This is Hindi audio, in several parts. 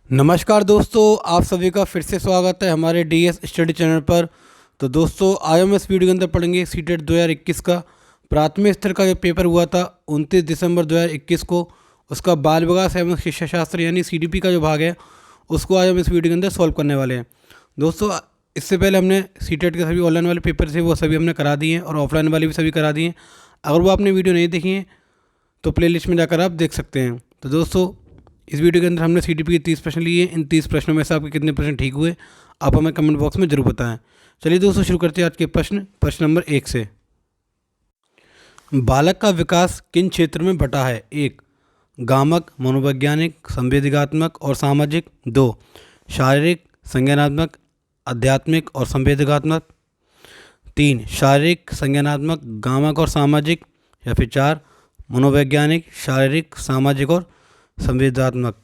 नमस्कार दोस्तों, आप सभी का फिर से स्वागत है हमारे डीएस स्टडी चैनल पर। तो दोस्तों, आज हम इस वीडियो के अंदर पढ़ेंगे सीटेट 2021 का प्राथमिक स्तर का जो पेपर हुआ था 29 दिसंबर 2021 को, उसका बाल विकास एवं शिक्षा शास्त्र यानी सीडीपी का जो भाग है उसको आज हम इस वीडियो के अंदर सॉल्व करने वाले हैं। दोस्तों, इससे पहले हमने सीटेट के सभी ऑनलाइन वाले पेपर थे वो सभी हमने करा दिए हैं और ऑफलाइन वाले भी सभी करा दिए हैं। अगर वो आपने वीडियो नहीं देखी है तो प्लेलिस्ट में जाकर आप देख सकते हैं। तो दोस्तों, इस वीडियो के अंदर हमने सीडीपी के 30 प्रश्न लिए। इन 30 प्रश्नों में से आपके कितने प्रश्न ठीक हुए आप हमें कमेंट बॉक्स में जरूर बताएं। चलिए दोस्तों, शुरू करते हैं आज के प्रश्न नंबर 1 से। बालक का विकास किन क्षेत्र में बटा है? 1 गामक, मनोवैज्ञानिक, संवेदनात्मक और सामाजिक। 2 शारीरिक, संज्ञानात्मक, आध्यात्मिक और संवेदनात्मक। 3 शारीरिक, संज्ञानात्मक, गामक और सामाजिक। या फिर 4 मनोवैज्ञानिक, शारीरिक, सामाजिक और संवेदनात्मक।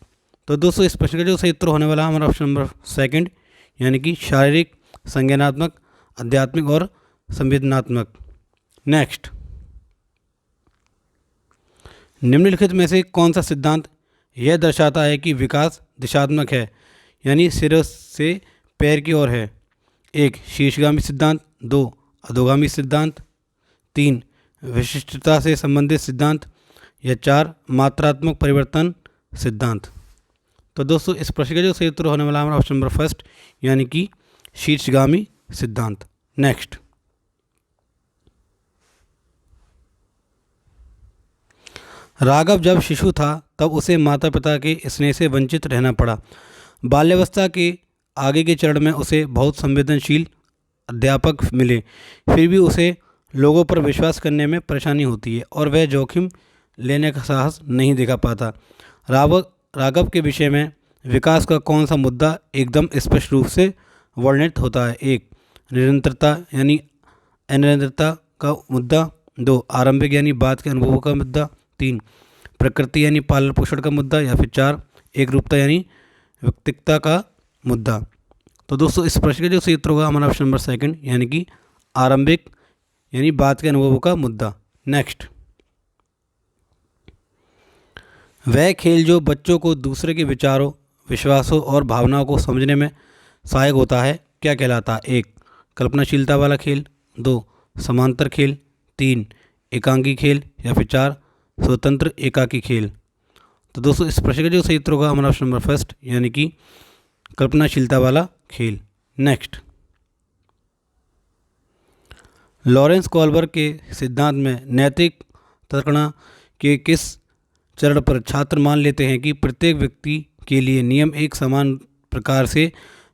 तो दोस्तों, इस प्रश्न का जो सही उत्तर होने वाला है हमारा ऑप्शन नंबर 2 यानी कि शारीरिक, संज्ञानात्मक, आध्यात्मिक और संवेदनात्मक। नेक्स्ट, निम्नलिखित में से कौन सा सिद्धांत यह दर्शाता है कि विकास दिशात्मक है यानी सिर से पैर की ओर है? 1 शीर्षगामी सिद्धांत। 2 अधोगामी सिद्धांत। 3 विशिष्टता से संबंधित सिद्धांत। या 4 मात्रात्मक परिवर्तन सिद्धांत। तो दोस्तों, इस प्रश्न का जो सही उत्तर होने वाला है हमारा ऑप्शन नंबर 1 यानी कि शीर्षगामी सिद्धांत। नेक्स्ट, राघव जब शिशु था तब उसे माता पिता के स्नेह से वंचित रहना पड़ा। बाल्यावस्था के आगे के चरण में उसे बहुत संवेदनशील अध्यापक मिले, फिर भी उसे लोगों पर विश्वास करने में परेशानी होती है और वह जोखिम लेने का साहस नहीं दिखा पाता। राघव के विषय में विकास का कौन सा मुद्दा एकदम स्पष्ट रूप से वर्णित होता है? 1 निरंतरता यानी अनिरंतरता का मुद्दा। 2 आरंभिक यानी बाद के अनुभवों का मुद्दा। 3 प्रकृति यानी पालन पोषण का मुद्दा। या फिर 4 एकरूपता यानी व्यक्तिगता का मुद्दा। तो दोस्तों, इस प्रश्न का जो सही उत्तर होगा हमारा ऑप्शन नंबर 2 यानी कि आरंभिक यानी बाद के अनुभवों का मुद्दा। नेक्स्ट, वह खेल जो बच्चों को दूसरे के विचारों, विश्वासों और भावनाओं को समझने में सहायक होता है क्या कहलाता है? 1 कल्पनाशीलता वाला खेल। 2 समांतर खेल। 3 एकांकी खेल। या फिर 4 स्वतंत्र एकाकी खेल। तो दोस्तों, इस प्रश्न का जो सही उत्तर होगा हमारा ऑप्शन नंबर 1 यानी कि कल्पनाशीलता वाला खेल। नेक्स्ट, लॉरेंस कॉल्बर्ग के सिद्धांत में नैतिक तर्कणा के किस चरण पर छात्र मान लेते हैं कि प्रत्येक व्यक्ति के लिए नियम एक समान प्रकार से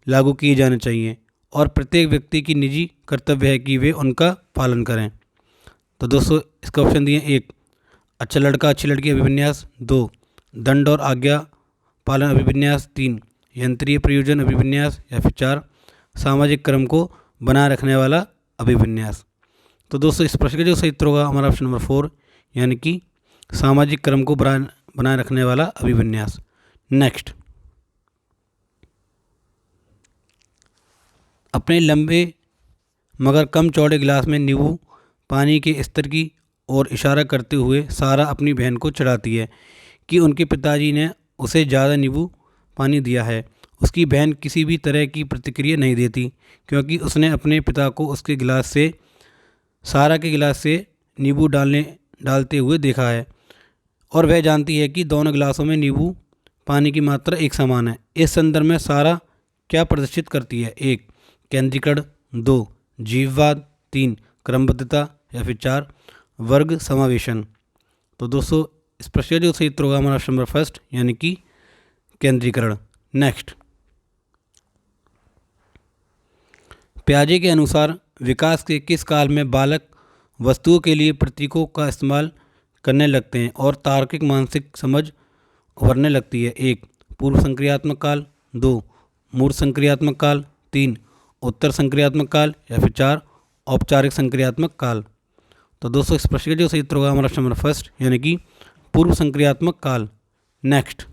लागू किए जाने चाहिए और प्रत्येक व्यक्ति की निजी कर्तव्य है कि वे उनका पालन करें? तो दोस्तों, इसका ऑप्शन दिए 1 अच्छा लड़का अच्छी लड़की अभिविन्यास। 2 दंड और आज्ञा पालन अभिविन्यास। 3 यंत्रीय प्रयोजन अभिविन्यास। या फिर 4 सामाजिक क्रम को बनाए रखने वाला अभिविन्यास। तो दोस्तों, इस प्रश्न का जो सही उत्तर होगा हमारा ऑप्शन नंबर 4 यानी कि सामाजिक क्रम को बनाए रखने वाला अभिविन्यास। नेक्स्ट, अपने लंबे मगर कम चौड़े गिलास में नींबू पानी के स्तर की ओर इशारा करते हुए सारा अपनी बहन को चिढ़ाती है कि उनके पिताजी ने उसे ज़्यादा नींबू पानी दिया है। उसकी बहन किसी भी तरह की प्रतिक्रिया नहीं देती क्योंकि उसने अपने पिता को उसके गिलास से सारा के गिलास से नींबू डालते हुए देखा है और वह जानती है कि दोनों गिलासों में नींबू पानी की मात्रा एक समान है। इस संदर्भ में सारा क्या प्रदर्शित करती है? 1 केंद्रीकरण। 2 जीववाद। 3 क्रमबद्धता। या फिर 4 वर्ग समावेशन। तो दोस्तों, इस प्रश्न का जो सही उत्तर होगा हमारा ऑप्शन नंबर 1 यानी कि केंद्रीकरण। नेक्स्ट, पियाजे के अनुसार विकास के किस काल में बालक वस्तुओं के लिए प्रतीकों का इस्तेमाल करने लगते हैं और तार्किक मानसिक समझ उभरने लगती है? 1 पूर्व संक्रियात्मक काल। 2 मूर्त संक्रियात्मक काल। 3 उत्तर संक्रियात्मक काल। या फिर 4 औपचारिक संक्रियात्मक काल। तो दोस्तों, इस प्रश्न का जो सही उत्तर होगा हमारा ऑप्शन नंबर 1 यानी कि पूर्व संक्रियात्मक काल। नेक्स्ट,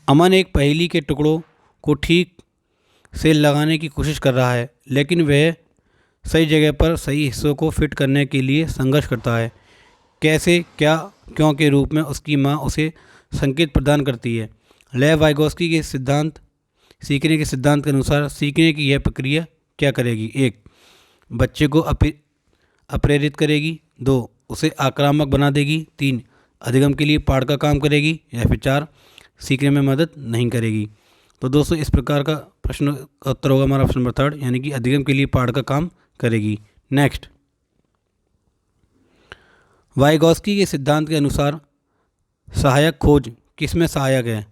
अमन एक पहेली के टुकड़ों को ठीक से लगाने की कोशिश कर रहा है लेकिन वह सही जगह पर सही हिस्सों को फिट करने के लिए संघर्ष करता है। कैसे, क्या, क्यों के रूप में उसकी माँ उसे संकेत प्रदान करती है। लेव वाइगोस्की के सिद्धांत सीखने के सिद्धांत के अनुसार सीखने की यह प्रक्रिया क्या करेगी। एक, बच्चे को अप्रेरित करेगी। दो, उसे आक्रामक बना देगी। तीन, अधिगम के लिए पाठ का काम करेगी। या फिर चार, सीखने में मदद नहीं करेगी। तो दोस्तों इस प्रकार का प्रश्न का उत्तर होगा हमारा ऑप्शन नंबर थर्ड, यानी कि अधिगम के लिए पाठ का काम करेगी। नेक्स्ट, वाइगोस्की के सिद्धांत के अनुसार सहायक खोज किसमें सहायक है।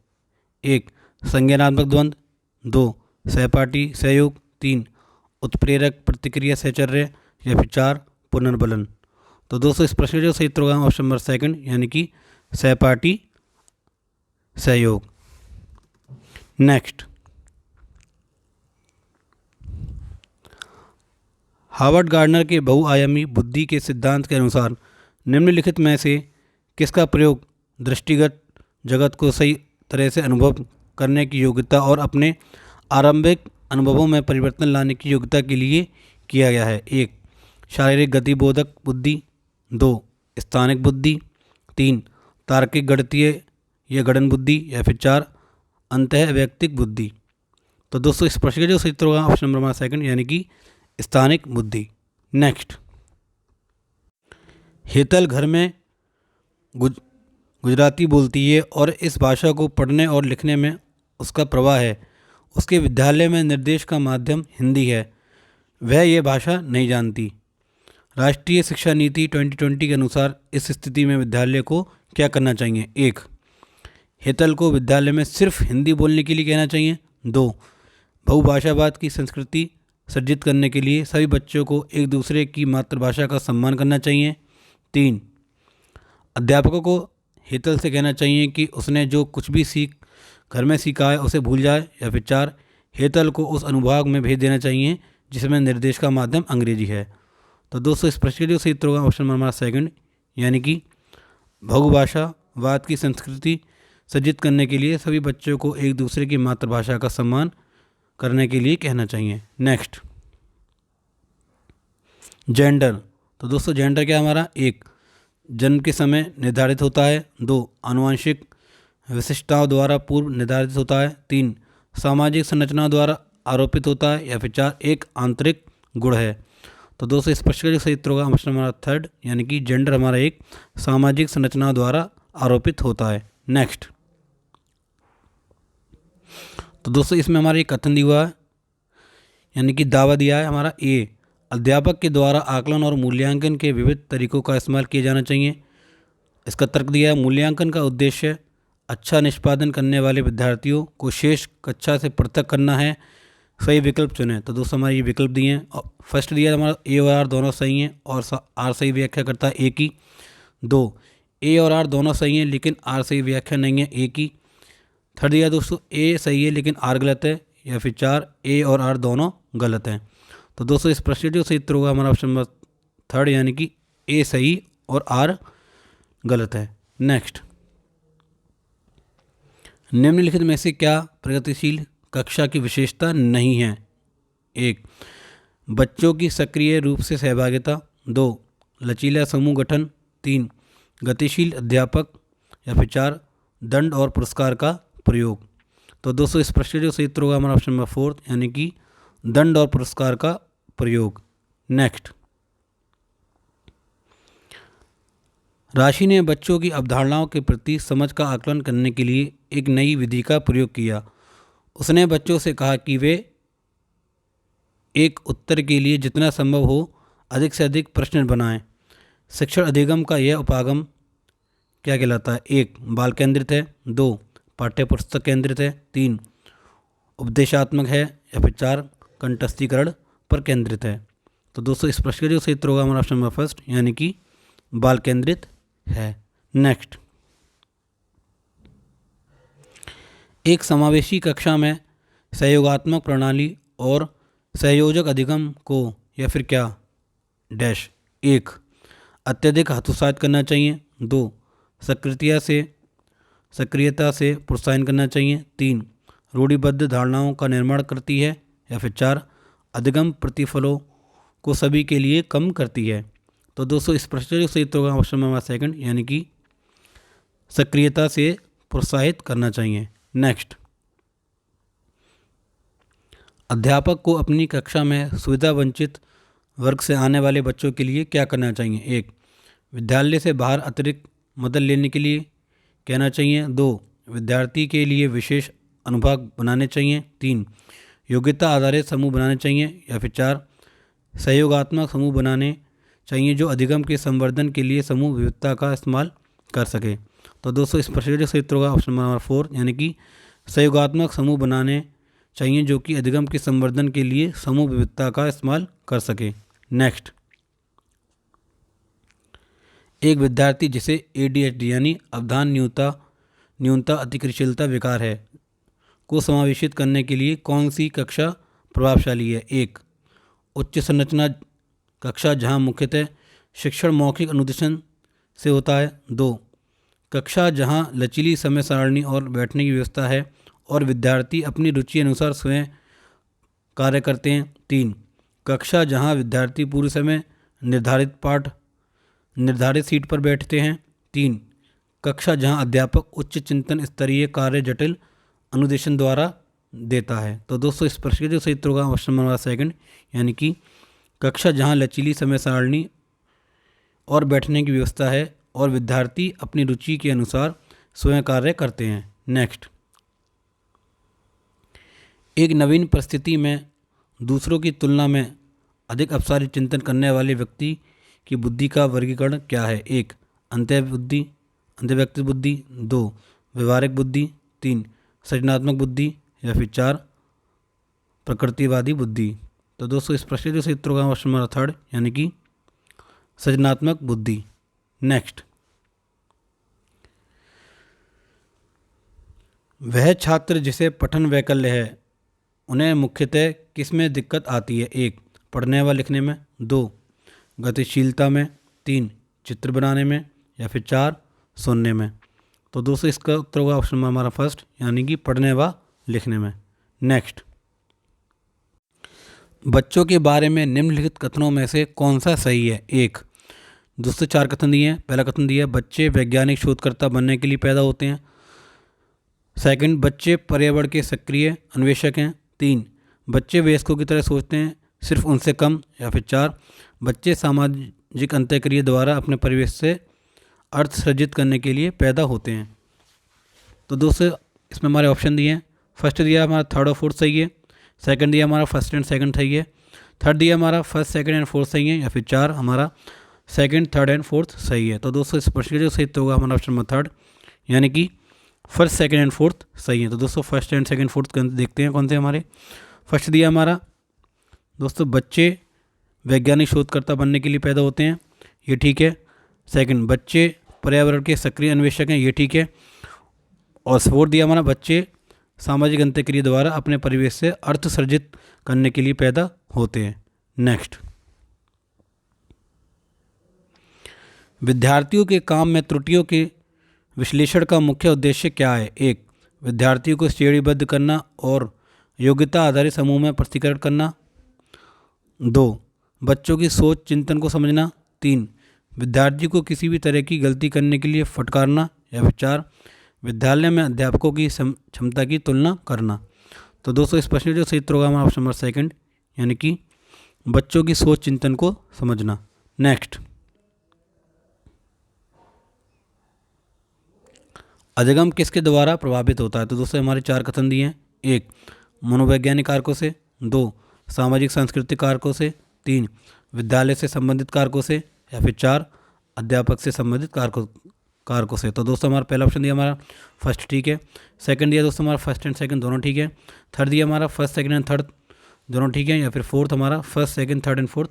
एक, संज्ञानात्मक द्वंद्व। दो, सहपाठी सहयोग। तीन, उत्प्रेरक प्रतिक्रिया सहचर्य। या फिर चार, पुनर्बलन। तो दोस्तों इस प्रश्न का जो सही उत्तर होगा ऑप्शन नंबर सेकंड, यानी कि सहपाठी सहयोग। नेक्स्ट, हार्वर्ड गार्डनर के बहुआयामी बुद्धि के सिद्धांत के अनुसार निम्नलिखित में से किसका प्रयोग दृष्टिगत जगत को सही तरह से अनुभव करने की योग्यता और अपने आरंभिक अनुभवों में परिवर्तन लाने की योग्यता के लिए किया गया है। एक, शारीरिक गतिबोधक बुद्धि। दो, स्थानिक बुद्धि। तीन, तार्किक गणितीय या गणन बुद्धि। या फिर चार, अंतः वैयक्तिक बुद्धि। तो दोस्तों इस प्रश्न का जो सही उत्तर होगा ऑप्शन नंबर सेकंड, यानी कि स्थानिक बुद्धि। नेक्स्ट, हेतल घर में गुजराती बोलती है और इस भाषा को पढ़ने और लिखने में उसका प्रवाह है। उसके विद्यालय में निर्देश का माध्यम हिंदी है। वह यह भाषा नहीं जानती। राष्ट्रीय शिक्षा नीति 2020 के अनुसार इस स्थिति में विद्यालय को क्या करना चाहिए। एक, हेतल को विद्यालय में सिर्फ हिंदी बोलने के लिए कहना चाहिए। दो, बहुभाषावाद की संस्कृति सृजित करने के लिए सभी बच्चों को एक दूसरे की मातृभाषा का सम्मान करना चाहिए। तीन, अध्यापकों को हेतल से कहना चाहिए कि उसने जो कुछ भी घर में सीखा है उसे भूल जाए। या फिर चार, हेतल को उस अनुभाग में भेज देना चाहिए जिसमें निर्देश का माध्यम अंग्रेजी है। तो दोस्तों इस प्रश्न का जो सही उत्तर होगा ऑप्शन नंबर सेकंड, यानी कि बहुभाषावाद की संस्कृति सृजित करने के लिए सभी बच्चों को एक दूसरे की मातृभाषा का सम्मान करने के लिए कहना चाहिए। Next, gender. तो दोस्तों जेंडर क्या हमारा, एक, जन्म के समय निर्धारित होता है। दो, आनुवंशिक विशिष्टताओं द्वारा पूर्व निर्धारित होता है। तीन, सामाजिक संरचना द्वारा आरोपित होता है। या फिर चार, एक आंतरिक गुण है। तो दोस्तों इस प्रश्न का जो सही उत्तर होगा ऑप्शन हमारा थर्ड, यानी कि जेंडर हमारा एक सामाजिक संरचना द्वारा आरोपित होता है। नेक्स्ट, तो दोस्तों इसमें हमारा एक कथन दिया हुआ है, यानी कि दावा दिया है हमारा। ए, अध्यापक के द्वारा आकलन और मूल्यांकन के विविध तरीकों का इस्तेमाल किया जाना चाहिए। इसका तर्क दिया है, मूल्यांकन का उद्देश्य अच्छा निष्पादन करने वाले विद्यार्थियों को शेष कक्षा से पृथक करना है। सही विकल्प चुनें। तो दोस्तों हमारे ये विकल्प दिए हैं। और फर्स्ट दिया है हमारा ए और आर दोनों सही हैं और आर सही व्याख्या करता है ए की। दो, ए और आर दोनों सही हैं लेकिन आर सही व्याख्या नहीं है ए की। थर्ड दिया दोस्तों ए सही है लेकिन आर गलत है। या फिर चार, ए और आर दोनों गलत हैं। तो दोस्तों इस प्रश्न जो सही उत्तर होगा हमारा ऑप्शन नंबर थर्ड, यानी कि ए सही और आर गलत है। नेक्स्ट, निम्नलिखित में से क्या प्रगतिशील कक्षा की विशेषता नहीं है। एक, बच्चों की सक्रिय रूप से सहभागिता। दो, लचीला समूह गठन। तीन, गतिशील अध्यापक। या फिर चार, दंड और पुरस्कार का प्रयोग। तो दोस्तों इस प्रश्न जो सही उत्तर होगा हमारा ऑप्शन नंबर फोर्थ, यानी कि दंड और पुरस्कार का प्रयोग। नेक्स्ट, राशि ने बच्चों की अवधारणाओं के प्रति समझ का आकलन करने के लिए एक नई विधि का प्रयोग किया। उसने बच्चों से कहा कि वे एक उत्तर के लिए जितना संभव हो अधिक से अधिक प्रश्न बनाएं। शिक्षण अधिगम का यह उपागम क्या कहलाता है। एक, बाल केंद्रित है। दो, पाठ्य पुस्तक केंद्रित है। तीन, उपदेशात्मक है। या फिर चार, कंठस्थीकरण पर केंद्रित है। तो दोस्तों इस प्रश्न का जो सही उत्तर होगा हमारा ऑप्शन नंबर फर्स्ट, यानी कि बाल केंद्रित है। नेक्स्ट, एक समावेशी कक्षा में सहयोगात्मक प्रणाली और सहयोजक अधिगम को या फिर क्या डैश। एक, अत्यधिक हतोत्साहित करना चाहिए। दो, सक्रियता से प्रोत्साहन करना चाहिए। तीन, रूढ़िबद्ध धारणाओं का निर्माण करती है। या फिर चार, अधिगम प्रतिफलों को सभी के लिए कम करती है। तो दोस्तों इस प्रश्न का जो सही उत्तर होगा ऑप्शन नंबर सेकंड, यानी कि सक्रियता से प्रोत्साहित करना चाहिए। नेक्स्ट, अध्यापक को अपनी कक्षा में सुविधा वंचित वर्ग से आने वाले बच्चों के लिए क्या करना चाहिए? एक, विद्यालय से बाहर अतिरिक्त मदद लेने के लिए कहना चाहिए। दो, विद्यार्थी के लिए विशेष अनुभाग बनाने चाहिए। तीन, योग्यता आधारित समूह बनाने चाहिए। या फिर चार, सहयोगात्मक समूह बनाने चाहिए जो अधिगम के संवर्धन के लिए समूह विविधता का इस्तेमाल कर सके। तो दोस्तों इस प्रश्न का जो सही उत्तर होगा ऑप्शन नंबर 4, यानी कि सहयोगात्मक समूह बनाने चाहिए जो कि अधिगम के संवर्धन के लिए समूह विविधता का इस्तेमाल कर सके। नेक्स्ट, एक विद्यार्थी जिसे ADHD यानी अवधान न्यूनता अतिक्रियाशीलता विकार है को समावेशित करने के लिए कौन सी कक्षा प्रभावशाली है? एक, उच्च संरचना कक्षा जहां मुख्यतः शिक्षण मौखिक अनुदेशन से होता है। दो, कक्षा जहां लचीली समय सारणी और बैठने की व्यवस्था है और विद्यार्थी अपनी रुचि अनुसार स्वयं कार्य करते हैं। तीन, कक्षा जहां विद्यार्थी पूरे समय निर्धारित सीट पर बैठते हैं। तीन, कक्षा जहां अध्यापक उच्च चिंतन स्तरीय कार्य जटिल अनुदेशन द्वारा देता है। तो दोस्तों इस प्रश्न का जो सही उत्तर होगा ऑप्शन नंबर सेकंड, यानी कि कक्षा जहां लचीली समय सारणी और बैठने की व्यवस्था है और विद्यार्थी अपनी रुचि के अनुसार स्वयं कार्य करते हैं। नेक्स्ट, एक नवीन परिस्थिति में दूसरों की तुलना में अधिक अपसारी चिंतन करने वाले व्यक्ति की बुद्धि का वर्गीकरण क्या है? एक, अंतर्व्यक्ति बुद्धि। दो, व्यवहारिक बुद्धि। तीन, सृजनात्मक बुद्धि। या फिर चार, प्रकृतिवादी बुद्धि। तो दोस्तों इस प्रश्न का सही उत्तर होगा ऑप्शन नंबर थर्ड, यानी कि सृजनात्मक बुद्धि। नेक्स्ट, वह छात्र जिसे पठन वैकल्य है उन्हें मुख्यतः किस में दिक्कत आती है? एक, पढ़ने व लिखने में। दो, गतिशीलता में। तीन, चित्र बनाने में। या फिर चार, सुनने में। तो दोस्तों इसका उत्तर होगा ऑप्शन नंबर हमारा फर्स्ट, यानी कि पढ़ने व लिखने में। नेक्स्ट, बच्चों के बारे में निम्नलिखित कथनों में से कौन सा सही है? एक, दोस्तों चार कथन दिए हैं। पहला कथन दिया है बच्चे वैज्ञानिक शोधकर्ता बनने के लिए पैदा होते हैं। सेकंड, बच्चे पर्यावरण के सक्रिय अन्वेषक हैं। तीन, बच्चे वयस्कों की तरह सोचते हैं, सिर्फ उनसे कम। या फिर चार, बच्चे सामाजिक अंतःक्रिया द्वारा अपने परिवेश से अर्थ सृजित करने के लिए पैदा होते हैं। तो दोस्तों इसमें हमारे ऑप्शन दिए हैं। फर्स्ट दिया हमारा थर्ड और फोर्थ सही है। सेकंड दिया हमारा फर्स्ट एंड सेकंड सही है। थर्ड दिया हमारा फर्स्ट सेकंड एंड फोर्थ सही है। या फिर चार, हमारा सेकंड थर्ड एंड फोर्थ सही है। तो दोस्तों इस प्रश्न का जो सही उत्तर होगा हमारा ऑप्शन नंबर थर्ड, यानी कि फर्स्ट सेकंड एंड फोर्थ सही है। तो दोस्तों फर्स्ट एंड सेकंड फोर्थ देखते हैं कौन से हमारे। फर्स्ट दिया हमारा दोस्तों बच्चे वैज्ञानिक शोधकर्ता बनने के लिए पैदा होते हैं, ये ठीक है। सेकंड, बच्चे पर्यावरण के सक्रिय अन्वेषक हैं, ये ठीक है। और फोर्थ दिया हमारा बच्चे सामाजिक अंतःक्रिया द्वारा अपने परिवेश से अर्थ सृजित करने के लिए पैदा होते हैं। नेक्स्ट, विद्यार्थियों के काम में त्रुटियों के विश्लेषण का मुख्य उद्देश्य क्या है? एक, विद्यार्थियों को श्रेणीबद्ध करना और योग्यता आधारित समूह में प्रस्तुतीकरण करना। दो, बच्चों की सोच चिंतन को समझना। तीन, विद्यार्थी को किसी भी तरह की गलती करने के लिए फटकारना। या फिर चार, विद्यालय में अध्यापकों की क्षमता की तुलना करना। तो दोस्तों इस प्रश्न जो सही उत्तर होगा हमारा ऑप्शन नंबर सेकंड, यानी कि बच्चों की सोच चिंतन को समझना। नेक्स्ट, अधिगम किसके द्वारा प्रभावित होता है? तो दोस्तों हमारे चार कथन दिए हैं। एक, मनोवैज्ञानिक कारकों से। दो, सामाजिक सांस्कृतिक कारकों से। तीन, विद्यालय से संबंधित कारकों से। या फिर चार, अध्यापक से संबंधित कारकों से। तो दोस्तों हमारा पहला ऑप्शन दिया हमारा फर्स्ट ठीक है। सेकंड दिया दोस्तों हमारा फर्स्ट एंड सेकंड दोनों ठीक है। थर्ड दिया हमारा फर्स्ट सेकंड एंड थर्ड दोनों ठीक है। या फिर फोर्थ हमारा first second third and fourth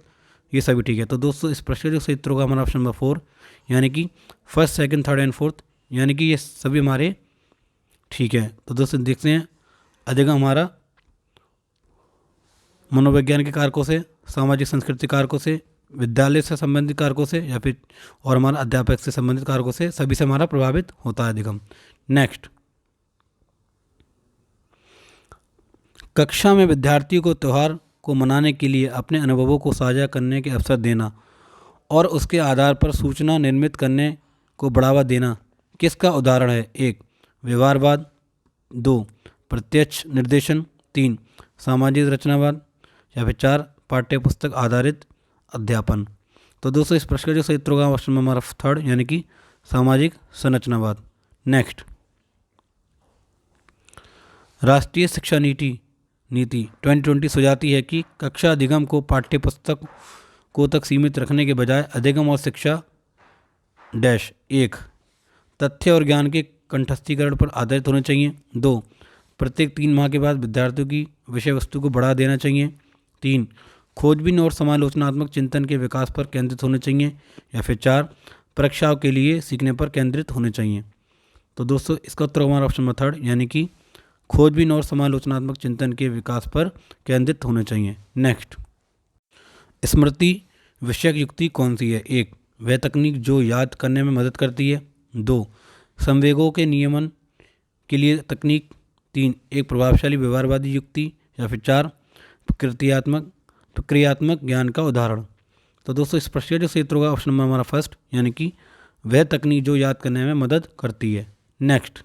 ये सभी ठीक है। तो दोस्तों इस प्रश्न का जो सही उत्तर होगा हमारा ऑप्शन नंबर 4, यानी कि first second third and fourth, यानी कि ये सभी हमारे ठीक है। तो दोस्तों देखते हैं अधिगम हमारा मनोवैज्ञानिक कारकों से, सामाजिक सांस्कृतिक कारकों से, विद्यालय से संबंधित कारकों से, या फिर और हमारा अध्यापक से संबंधित कारकों से, सभी से हमारा प्रभावित होता है अधिगम। नेक्स्ट, कक्षा में विद्यार्थियों को त्यौहार को मनाने के लिए अपने अनुभवों को साझा करने के अवसर देना और उसके आधार पर सूचना निर्मित करने को बढ़ावा देना किसका उदाहरण है? 1. व्यवहारवाद, 2. प्रत्यक्ष निर्देशन, 3. सामाजिक रचनावाद या फिर 4. पाठ्यपुस्तक आधारित अध्यापन। तो दोस्तों इस प्रश्न का जो सही उत्तर होगा ऑप्शन में हमारा थर्ड यानी कि सामाजिक संरचनावाद। नेक्स्ट, राष्ट्रीय शिक्षा नीति 2020 सुझाती है कि कक्षा अधिगम को पाठ्यपुस्तक को तक सीमित रखने के बजाय अधिगम और शिक्षा डैश 1. तथ्य और ज्ञान के कंठस्थीकरण पर आधारित होने चाहिए। 2. प्रत्येक 3 माह के बाद विद्यार्थियों की विषय वस्तु को बढ़ा देना चाहिए। 3. खोजबीन और समालोचनात्मक चिंतन के विकास पर केंद्रित होने चाहिए। या फिर 4. परीक्षाओं के लिए सीखने पर केंद्रित होने चाहिए। तो दोस्तों इसका उत्तर हमारा ऑप्शन नंबर थर्ड यानी कि खोजबीन और समालोचनात्मक चिंतन के विकास पर केंद्रित होने चाहिए। नेक्स्ट, स्मृति विषयक युक्ति कौन सी है? 1. वह तकनीक जो याद करने में मदद करती है। 2. संवेगों के नियमन के लिए तकनीक। 3. एक प्रभावशाली व्यवहारवादी युक्ति। या फिर 4. प्रक्रियात्मक ज्ञान का उदाहरण। तो दोस्तों इस प्रश्न का जो सही उत्तर होगा ऑप्शन नंबर हमारा फर्स्ट यानी कि वह तकनीक जो याद करने में मदद करती है। नेक्स्ट,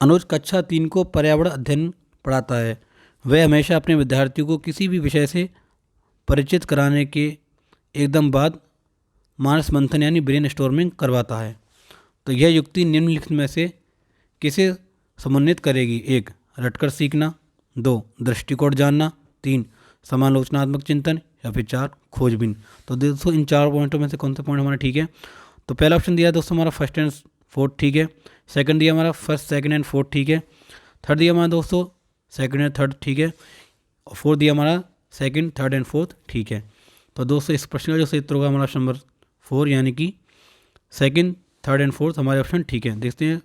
अनुज कक्षा 3 को पर्यावरण अध्ययन पढ़ाता है। वह हमेशा अपने विद्यार्थियों को किसी भी विषय से परिचित कराने के एकदम बाद मानस मंथन यानी ब्रेन स्टॉर्मिंग करवाता है। तो यह युक्ति निम्नलिखित में से किसे समन्वित करेगी? 1. रटकर सीखना। 2. दृष्टिकोण जानना। 3. समालोचनात्मक चिंतन। या फिर 4. खोजबीन। तो दोस्तों इन 4 पॉइंटों में से कौन सा पॉइंट हमारा ठीक है? तो पहला ऑप्शन दिया दोस्तों हमारा फर्स्ट एंड फोर्थ ठीक है। सेकंड दिया हमारा फर्स्ट सेकंड एंड फोर्थ ठीक है। थर्ड दिया हमारा दोस्तों सेकंड एंड थर्ड ठीक है। और फोर्थ दिया हमारा सेकंड थर्ड एंड फोर्थ ठीक है। तो दोस्तों इस प्रश्न का जो सही उत्तर होगा हमारा ऑप्शन नंबर 4 यानी कि सेकंड थर्ड एंड फोर्थ हमारे ऑप्शन ठीक है। देखते हैं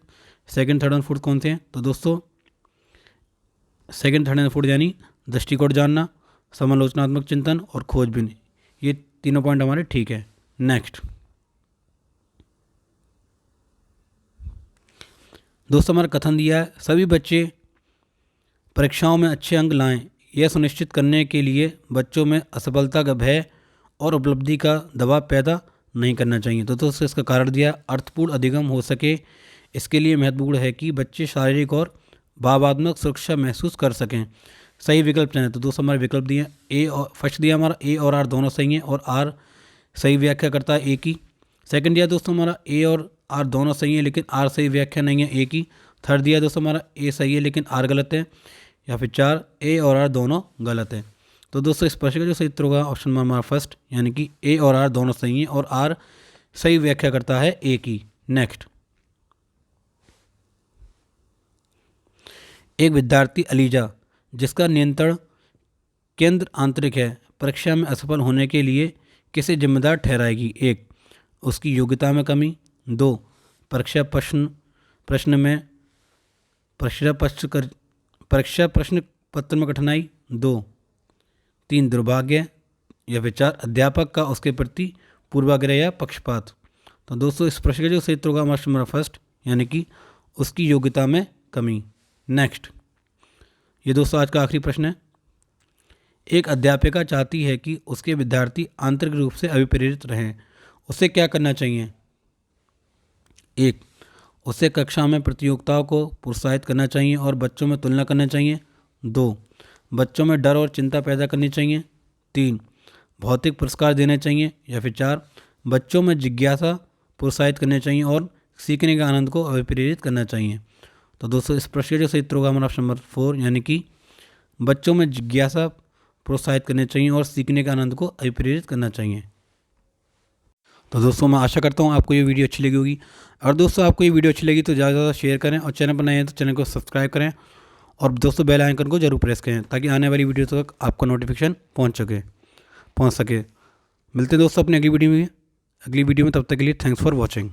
सेकंड थर्ड एंड फोर्थ कौन से हैं। तो दोस्तों सेकंड थर्ड एंड फोर्थ यानी दृष्टिकोण जानना, समालोचनात्मक चिंतन और खोजबीन, ये तीनों पॉइंट हमारे ठीक है। नेक्स्ट दोस्तों हमारा कथन दिया है, सभी बच्चे परीक्षाओं में अच्छे अंक लाएं। यह सुनिश्चित करने के लिए बच्चों में असफलता का भय और उपलब्धि का दबाव पैदा नहीं करना चाहिए। तो दोस्तों इसका कारण दिया, अर्थपूर्ण अधिगम हो सके इसके लिए महत्वपूर्ण है कि बच्चे शारीरिक और भावात्मक सुरक्षा महसूस कर सकें। सही विकल्प चुनें। तो दोस्तों हमारे विकल्प दिए ए और फर्स्ट दिया हमारा ए और आर दोनों सही हैं और आर सही व्याख्या करता है ए की। सेकंड दिया दोस्तों हमारा ए और आर दोनों सही है लेकिन आर सही व्याख्या नहीं है ए की। थर्ड दिया दोस्तों हमारा ए सही है लेकिन आर गलत है। या फिर 4 ए और आर दोनों गलत है। तो दोस्तों इस प्रश्न का जो सही उत्तर होगा ऑप्शन नंबर हमारा फर्स्ट यानी कि ए और आर दोनों सही हैं और आर सही व्याख्या करता है ए की। नेक्स्ट, एक विद्यार्थी अलीजा जिसका नियंत्रण केंद्र आंतरिक है परीक्षा में असफल होने के लिए किसे जिम्मेदार ठहराएगी? 1. उसकी योग्यता में कमी। 2. परीक्षा प्रश्न पत्र में कठिनाई। 2. 3. दुर्भाग्य। या फिर 4. अध्यापक का उसके प्रति पूर्वाग्रह या पक्षपात। तो दोस्तों इस प्रश्न का जो सही उत्तर होगा हमारा फर्स्ट यानी कि उसकी योग्यता में कमी। नेक्स्ट, ये दोस्तों आज का आखिरी प्रश्न है। एक अध्यापिका चाहती है कि उसके विद्यार्थी आंतरिक रूप से अभिप्रेरित रहें। उसे क्या करना चाहिए? 1. उसे कक्षा में प्रतियोगिताओं को प्रोत्साहित करना चाहिए और बच्चों में तुलना करना चाहिए। 2. बच्चों में डर और चिंता पैदा करनी चाहिए। 3. भौतिक पुरस्कार देने चाहिए। या फिर 4. बच्चों में जिज्ञासा प्रोत्साहित करने चाहिए और सीखने के आनंद को अभिप्रेरित करना चाहिए। तो दोस्तों इस प्रश्न का जो सही उत्तर होगा हमारा ऑप्शन नंबर 4 यानी कि बच्चों में जिज्ञासा प्रोत्साहित करने चाहिए और सीखने के आनंद को अभिप्रेरित करना चाहिए। तो दोस्तों मैं आशा करता हूँ आपको ये वीडियो अच्छी लगी होगी। और दोस्तों आपको ये वीडियो अच्छी लगी तो ज़्यादा से ज़्यादा शेयर करें और चैनल पर नए हैं तो चैनल को सब्सक्राइब करें और दोस्तों बेल आइकन को जरूर प्रेस करें ताकि आने वाली वीडियो तक आपको नोटिफिकेशन पहुँच सके। मिलते हैं दोस्तों अपनी अगली वीडियो में। तब तक के लिए थैंक्स फॉर वॉचिंग।